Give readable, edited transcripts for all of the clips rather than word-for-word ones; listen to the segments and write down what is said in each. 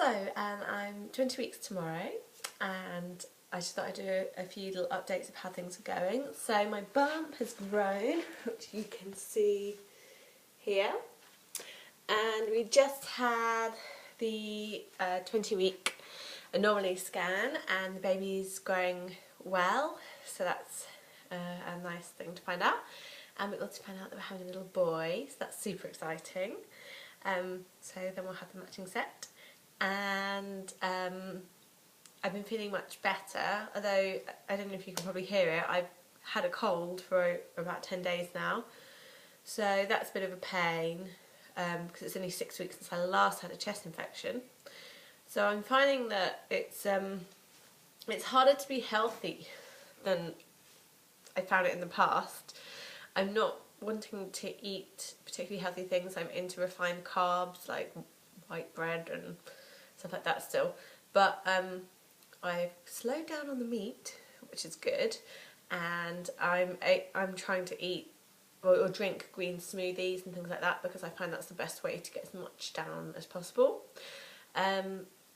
I'm 20 weeks tomorrow, and I just thought I'd do a few little updates of how things are going. So my bump has grown, which you can see here, and we just had the 20-week anomaly scan, and the baby's growing well, so that's a nice thing to find out. And we also found out that we're having a little boy, so that's super exciting. So then we'll have the matching set. And I've been feeling much better, although I don't know if you can probably hear it, I've had a cold for about 10 days now, so that's a bit of a pain because it's only 6 weeks since I last had a chest infection. So I'm finding that it's harder to be healthy than I found it in the past. I'm not wanting to eat particularly healthy things. I'm into refined carbs like white bread and stuff like that still, but I've slowed down on the meat, which is good, and I'm trying to eat or drink green smoothies and things like that because I find that's the best way to get as much down as possible.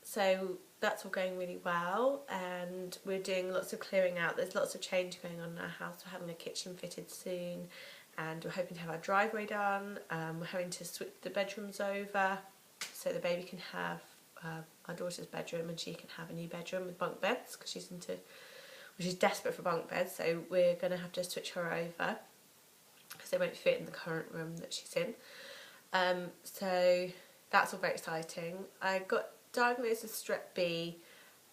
So that's all going really well, and we're doing lots of clearing out. There's lots of change going on in our house. We're having a kitchen fitted soon, and we're hoping to have our driveway done. We're having to switch the bedrooms over so the baby can have our daughter's bedroom and she can have a new bedroom with bunk beds because she's desperate for bunk beds, so we're going to have to switch her over because they won't fit in the current room that she's in. So that's all very exciting. I got diagnosed with Strep B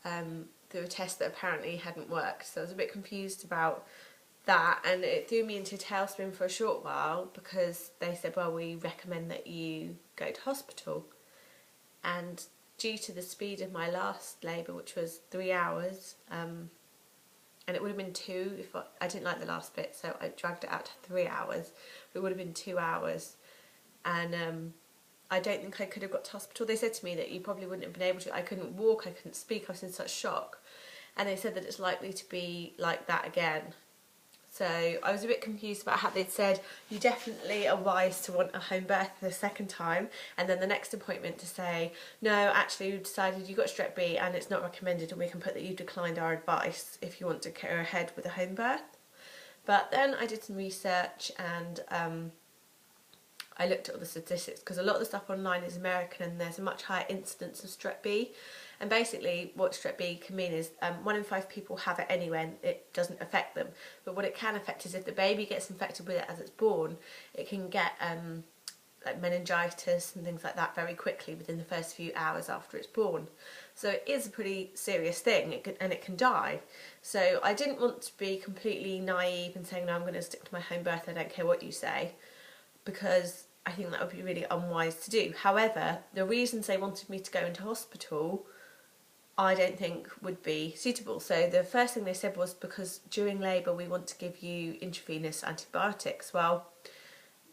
through a test that apparently hadn't worked, so I was a bit confused about that, and it threw me into a tailspin for a short while because they said, well, we recommend that you go to hospital, and due to the speed of my last labour, which was 3 hours, and it would have been 2 if I didn't like the last bit, so I dragged it out to 3 hours. It would have been 2 hours, and I don't think I could have got to hospital. They said to me that you probably wouldn't have been able to. I couldn't walk, I couldn't speak, I was in such shock, and they said that it's likely to be like that again. So I was a bit confused about how they'd said you definitely are wise to want a home birth the second time, and then the next appointment to say, no, actually we decided you got Strep B and it's not recommended, and we can put that you declined our advice if you want to go ahead with a home birth. But then I did some research, and I looked at all the statistics because a lot of the stuff online is American and there's a much higher incidence of Strep B. And basically what Strep B can mean is 1 in 5 people have it anyway and it doesn't affect them. But what it can affect is if the baby gets infected with it as it's born, it can get like meningitis and things like that very quickly within the first few hours after it's born. So it is a pretty serious thing, and it can die. So I didn't want to be completely naive and saying, no, I'm going to stick to my home birth, I don't care what you say, because I think that would be really unwise to do. However, the reasons they wanted me to go into hospital I don't think would be suitable. So the first thing they said was because during labour we want to give you intravenous antibiotics. Well,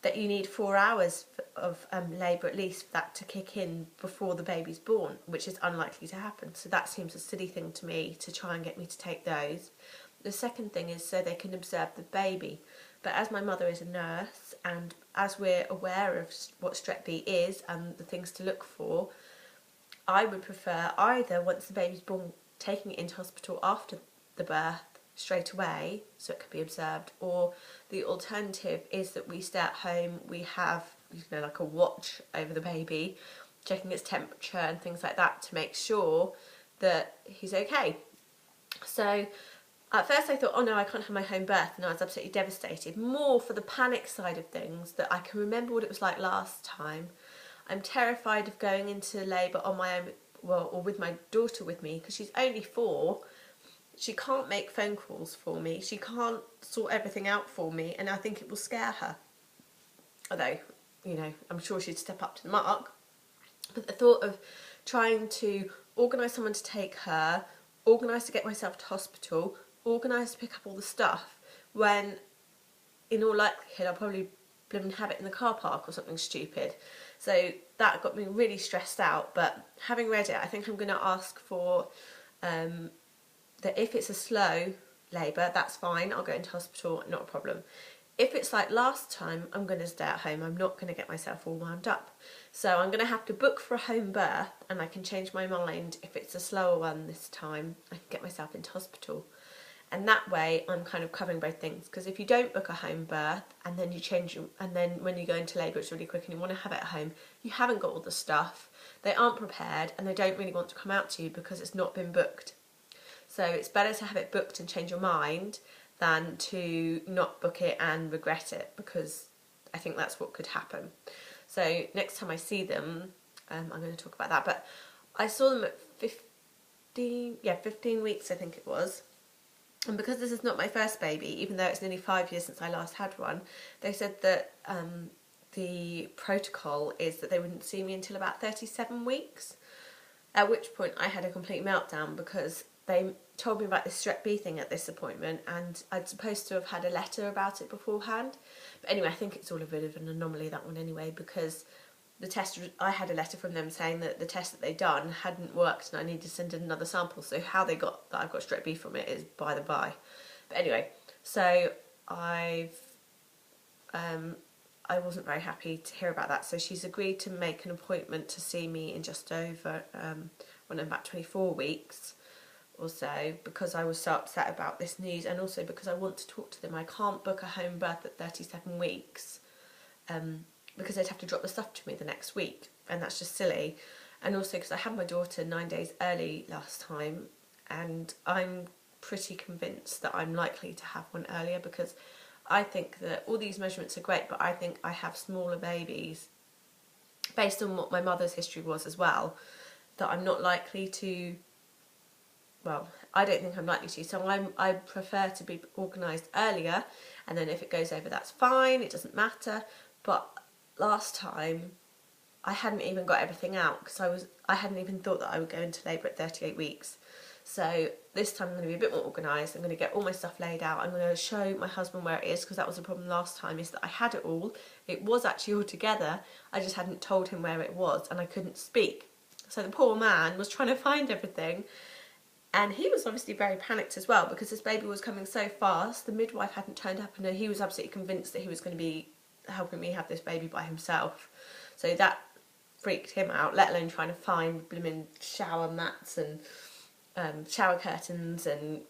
that you need 4 hours of labour at least for that to kick in before the baby's born, which is unlikely to happen. So that seems a silly thing to me to try and get me to take those. The second thing is so they can observe the baby. But as my mother is a nurse, and as we're aware of what Strep B is and the things to look for, I would prefer either once the baby's born taking it into hospital after the birth straight away so it can be observed, or the alternative is that we stay at home, we have like a watch over the baby, checking its temperature and things like that to make sure that he's okay. So at first I thought, oh no, I can't have my home birth, and I was absolutely devastated, more for the panic side of things, that I can remember what it was like last time. I'm terrified of going into labour on my own, well, or with my daughter with me, because she's only 4. She can't make phone calls for me. She can't sort everything out for me, and I think it will scare her. Although, I'm sure she'd step up to the mark. But the thought of trying to organise someone to take her, organise to get myself to hospital, organise to pick up all the stuff, when in all likelihood I'll probably blooming have it in the car park or something stupid. So that got me really stressed out. But having read it, I think I'm going to ask for that if it's a slow labour, that's fine, I'll go into hospital, not a problem. if it's like last time, I'm going to stay at home. I'm not going to get myself all wound up. So I'm going to have to book for a home birth, and I can change my mind. If it's a slower one this time, I can get myself into hospital. And that way I'm kind of covering both things, because if you don't book a home birth and then you change, and then when you go into labour it's really quick and you want to have it at home, you haven't got all the stuff, they aren't prepared, and they don't really want to come out to you because it's not been booked. So it's better to have it booked and change your mind than to not book it and regret it, because I think that's what could happen. So next time I see them, I'm going to talk about that. But I saw them at 15 weeks I think it was. And because this is not my first baby, even though it's nearly 5 years since I last had one, they said that the protocol is that they wouldn't see me until about 37 weeks, at which point I had a complete meltdown because they told me about this Strep B thing at this appointment, and I'd supposed to have had a letter about it beforehand. But anyway, I think it's all a bit of an anomaly, that one anyway, because the test, I had a letter from them saying that the test that they'd done hadn't worked and I needed to send in another sample. So how they got that I've got Strep B from it is by the by. But anyway, so I wasn't very happy to hear about that. So she's agreed to make an appointment to see me in just over, when I'm about 24 weeks or so, because I was so upset about this news, and also because I want to talk to them. I can't book a home birth at 37 weeks. Because they'd have to drop the stuff to me the next week, and that's just silly. And also because I had my daughter 9 days early last time, and I'm pretty convinced that I'm likely to have one earlier, because I think that all these measurements are great, but I think I have smaller babies, based on what my mother's history was as well, that I'm not likely to, well, I don't think I'm likely to, so I prefer to be organised earlier, and then if it goes over, that's fine, it doesn't matter. But last time I hadn't even got everything out, because I hadn't even thought that I would go into labour at 38 weeks. So this time I'm going to be a bit more organised. I'm going to get all my stuff laid out. I'm going to show my husband where it is, because that was the problem last time, is that I had it all. It was actually all together. I just hadn't told him where it was, and I couldn't speak. So the poor man was trying to find everything, and he was obviously very panicked as well, because this baby was coming so fast. The midwife hadn't turned up, and he was absolutely convinced that he was going to be helping me have this baby by himself. So that freaked him out, let alone trying to find blooming shower mats and shower curtains and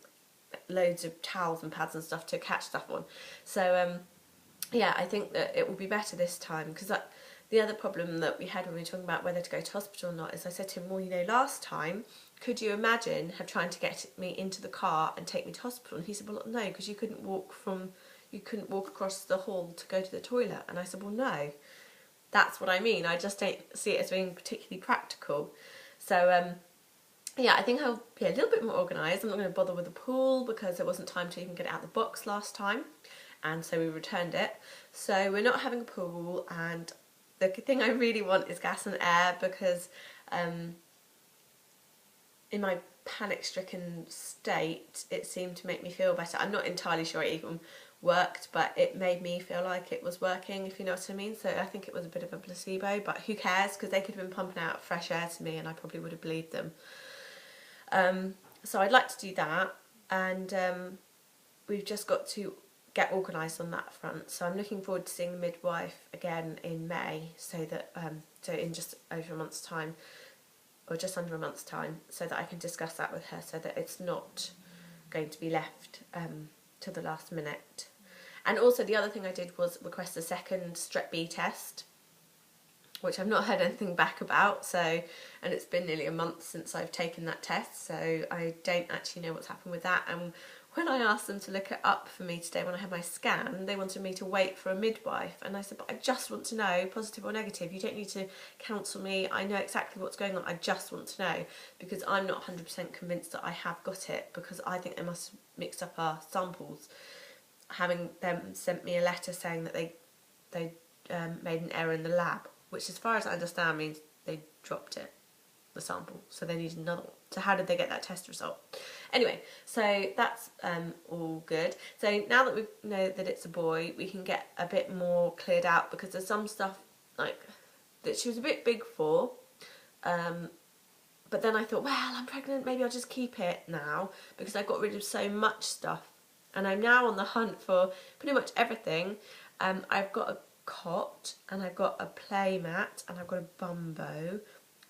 loads of towels and pads and stuff to catch stuff on. So yeah, I think that it will be better this time, because the other problem that we had when we were talking about whether to go to hospital or not is I said to him, well, you know, last time, could you imagine trying to get me into the car and take me to hospital? And he said, well, no, because you couldn't walk across the hall to go to the toilet. And I said, well, no, that's what I mean. I just don't see it as being particularly practical. So yeah, I think I'll be a little bit more organised. I'm not going to bother with the pool because there wasn't time to even get it out of the box last time, and so we returned it. So we're not having a pool, and the thing I really want is gas and air, because in my panic-stricken state it seemed to make me feel better. I'm not entirely sure it even worked, but it made me feel like it was working, if you know what I mean. So I think it was a bit of a placebo, but who cares, because they could have been pumping out fresh air to me and I probably would have believed them. So I'd like to do that, and we've just got to get organised on that front. So I'm looking forward to seeing the midwife again in May, so that so in just over a month's time, or just under a month's time, so that I can discuss that with her, so that it's not going to be left to the last minute. And also the other thing I did was request a second Strep B test, which I've not heard anything back about, so, and it's been nearly a month since I've taken that test, so I don't actually know what's happened with that. And when I asked them to look it up for me today when I had my scan, they wanted me to wait for a midwife, and I said, but I just want to know, positive or negative, you don't need to counsel me, I know exactly what's going on, I just want to know, because I'm not 100% convinced that I have got it, because I think they must have mixed up our samples, having them sent me a letter saying that they made an error in the lab, which as far as I understand means they dropped it, the sample, so they need another one. So how did they get that test result? Anyway, so that's all good. So now that we know that it's a boy, we can get a bit more cleared out, because there's some stuff like that she was a bit big for, but then I thought, well, I'm pregnant, maybe I'll just keep it now, because I got rid of so much stuff And I'm now on the hunt for pretty much everything. I've got a cot, and I've got a play mat, and I've got a bumbo.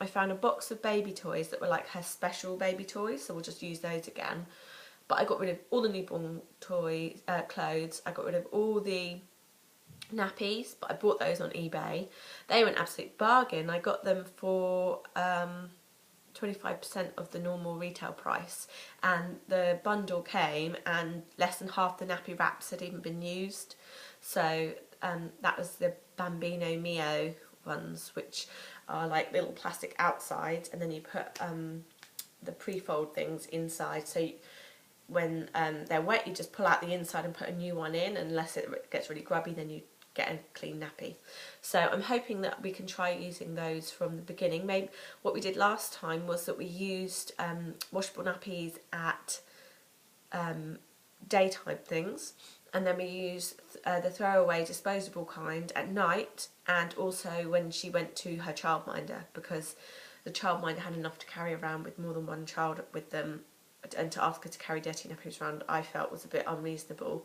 I found a box of baby toys that were like her special baby toys, so we'll just use those again. But I got rid of all the newborn toys, clothes. I got rid of all the nappies, but I bought those on eBay. They were an absolute bargain. I got them for 25% of the normal retail price, and the bundle came and less than half the nappy wraps had even been used. So that was the Bambino Mio ones, which are like little plastic outsides, and then you put the pre-fold things inside, so when they're wet you just pull out the inside and put a new one in, unless it gets really grubby then you get a clean nappy. So I'm hoping that we can try using those from the beginning. Maybe what we did last time was that we used washable nappies at daytime things, and then we used the throwaway disposable kind at night, and also when she went to her childminder, because the childminder had enough to carry around with more than one child with them, and to ask her to carry dirty nappies around I felt was a bit unreasonable.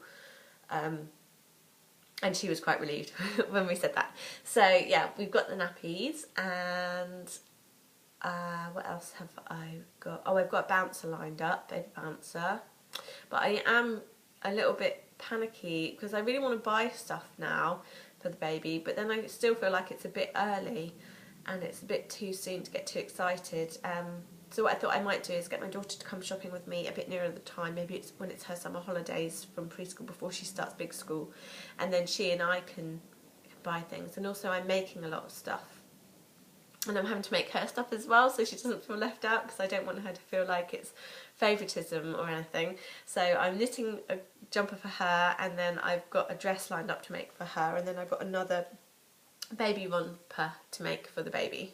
And she was quite relieved when we said that. So yeah, we've got the nappies, and what else have I got? Oh, I've got a bouncer lined up, baby bouncer. But I am a little bit panicky because I really want to buy stuff now for the baby, but then I still feel like it's a bit early and it's a bit too soon to get too excited. So what I thought I might do is get my daughter to come shopping with me a bit nearer the time. Maybe it's when it's her summer holidays from preschool before she starts big school, and then she and I can buy things. And also I'm making a lot of stuff, and I'm having to make her stuff as well, so she doesn't feel left out, because I don't want her to feel like it's favouritism or anything. So I'm knitting a jumper for her, and then I've got a dress lined up to make for her, and then I've got another baby romper to make for the baby.